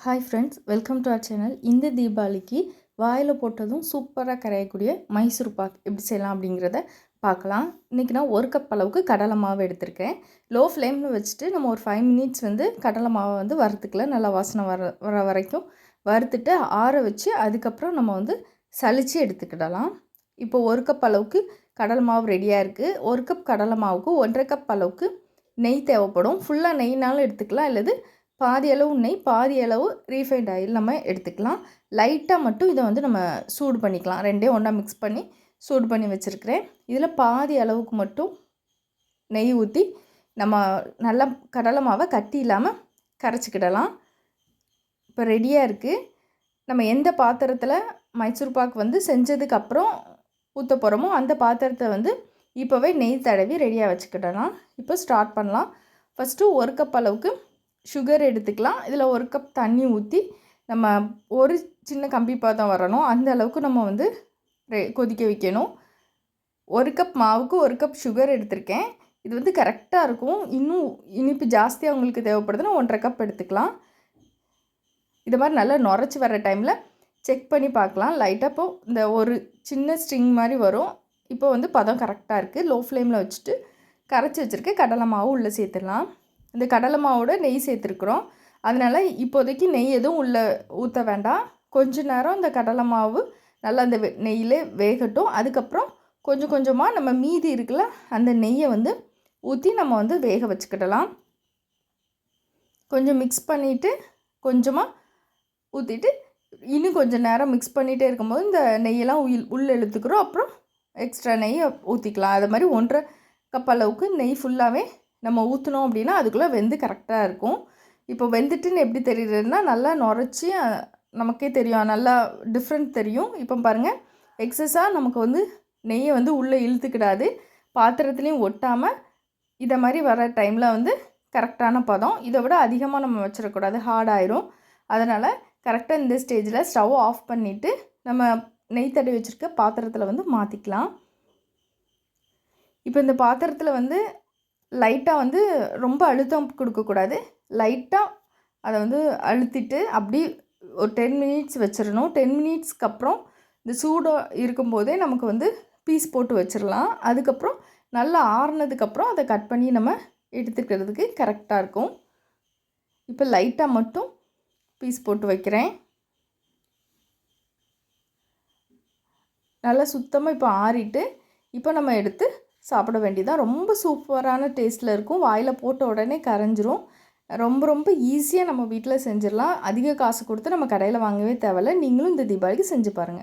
Hi friends, welcome to our channel. இந்த தீபாவளிக்கு வாயில் போட்டதும் சூப்பராக கரையக்கூடிய மைசூர் பாக் எப்படி செய்யலாம் அப்படிங்கிறத பார்க்கலாம். இன்றைக்கி நான் 1 கப் அளவுக்கு கடலை மாவு எடுத்திருக்கேன். லோ ஃப்ளேமில் வச்சுட்டு நம்ம ஒரு 5 மினிட்ஸ் கடலை மாவை வறுத்துக்கலாம். நல்லா வாசனை வர வரைக்கும் வறுத்துட்டு ஆற வச்சு அதுக்கப்புறம் நம்ம சலித்து எடுத்துக்கிடலாம். இப்போ 1 கப் அளவுக்கு கடலை மாவு ரெடியாக இருக்குது. 1 கப் கடலை மாவுக்கு 1.5 கப் அளவுக்கு நெய் தேவைப்படும். ஃபுல்லாக நெய்னாலும் எடுத்துக்கலாம், அல்லது பாதி அளவு நெய் பாதி அளவு ரீஃபைண்ட் ஆயில் நம்ம எடுத்துக்கலாம். லைட்டாக மட்டும் இதை நம்ம சூடு பண்ணிக்கலாம். ரெண்டையும் ஒன்றா மிக்ஸ் பண்ணி சூடு பண்ணி வச்சுருக்கிறேன். இதில் பாதி அளவுக்கு மட்டும் நெய் ஊற்றி நம்ம நல்லா கடலை மாவை கட்டி இல்லாமல் கரைச்சிக்கிடலாம். இப்போ ரெடியாக இருக்குது. நம்ம எந்த பாத்திரத்தில் மைசூர் பாக் செஞ்சதுக்கப்புறம் ஊற்ற போகிறோமோ அந்த பாத்திரத்தை இப்போவே நெய் தடவி ரெடியாக வச்சுக்கிடலாம். இப்போ ஸ்டார்ட் பண்ணலாம். ஃபஸ்ட்டு 1 கப் அளவுக்கு சுகர் எடுத்துக்கலாம். இதில் 1 கப் தண்ணி ஊற்றி நம்ம ஒரு சின்ன கம்பி பாதம் வரணும் அந்த அளவுக்கு நம்ம கொதிக்க வைக்கணும். 1 கப் மாவுக்கு 1 கப் சுகர் எடுத்திருக்கேன். இது கரெக்டாக இருக்கும். இன்னும் இனிப்பு ஜாஸ்தியாக உங்களுக்கு தேவைப்படுதுன்னா 1.5 கப் எடுத்துக்கலாம். இது மாதிரி நல்லா நுரைச்சி வர டைமில் செக் பண்ணி பார்க்கலாம். லைட்டாக இப்போது இந்த ஒரு சின்ன ஸ்ட்ரிங் மாதிரி வரும். இப்போ பதம் கரெக்டாக இருக்குது. லோ ஃப்ளேமில் வச்சுட்டு கரைச்சி வச்சுருக்க கடலை மாவு உள்ளே சேர்த்துடலாம். இந்த கடலை மாவோட நெய் சேர்த்துருக்குறோம். அதனால் இப்போதைக்கு நெய் எதுவும் உள்ளே ஊற்ற வேண்டாம். கொஞ்ச நேரம் இந்த கடலை மாவு நல்லா அந்த நெய்யிலே வேகட்டும். அதுக்கப்புறம் கொஞ்சம் கொஞ்சமாக நம்ம மீதி இருக்குல்ல அந்த நெய்யை ஊற்றி நம்ம வேக வச்சுக்கிடலாம். கொஞ்சம் மிக்ஸ் பண்ணிவிட்டு கொஞ்சமாக ஊற்றிட்டு இன்னும் கொஞ்சம் நேரம் மிக்ஸ் பண்ணிகிட்டே இருக்கும்போது இந்த நெய்யெல்லாம் உள்ளே இழுத்துக்கிறோம். அப்புறம் எக்ஸ்ட்ரா நெய்யை ஊற்றிக்கலாம். அது மாதிரி 1.5 கப் அளவுக்கு நெய் ஃபுல்லாகவே நம்ம ஊற்றினோம் அப்படின்னா அதுக்குள்ளே வெந்து கரெக்டாக இருக்கும். இப்போ வெந்துட்டுன்னு எப்படி தெரியுதுன்னா நல்லா நுரைச்சி நமக்கே தெரியும், நல்லா டிஃப்ரெண்ட் தெரியும். இப்போ பாருங்கள், எக்ஸஸாக நமக்கு நெய்யை உள்ளே இழுத்துக்கிடாது, பாத்திரத்துலேயும் ஒட்டாமல் இதை மாதிரி வர டைமில் கரெக்டான பதம். இதை விட அதிகமாக நம்ம வச்சிடக்கூடாது, ஹார்ட் ஆயிரும். அதனால் கரெக்டாக இந்த ஸ்டேஜில் ஸ்டவ் ஆஃப் பண்ணிவிட்டு நம்ம நெய் தடவி வச்சுருக்க பாத்திரத்தில் மாற்றிக்கலாம். இப்போ இந்த பாத்திரத்தில் லைட்டாக ரொம்ப அழுத்தம் கொடுக்கக்கூடாது. லைட்டாக அதை அழுத்திட்டு அப்படி ஒரு 10 மினிட்ஸ் வச்சிடணும். 10 மினிட்ஸ்க்கு அப்புறம் இந்த சூடாக இருக்கும்போதே நமக்கு பீஸ் போட்டு வச்சிடலாம். அதுக்கப்புறம் நல்லா ஆறுனதுக்கப்புறம் அதை கட் பண்ணி நம்ம எடுத்துக்கிறதுக்கு கரெக்டாக இருக்கும். இப்போ லைட்டாக மட்டும் பீஸ் போட்டு வைக்கிறேன். நல்லா சுத்தமாக இப்போ ஆறிட்டு இப்போ நம்ம எடுத்து சாப்பிட வேண்டியதான். ரொம்ப சூப்பரான டேஸ்ட்டில் இருக்கும். வாயில் போட்ட உடனே கரைஞ்சிரும். ரொம்ப ரொம்ப ஈஸியாக நம்ம வீட்டில் செஞ்சிடலாம். அதிக காசு கொடுத்து நம்ம கடையில் வாங்கவே தேவையில்ல. நீங்களும் இந்த தீபாவளிக்கு செஞ்சு பாருங்கள்.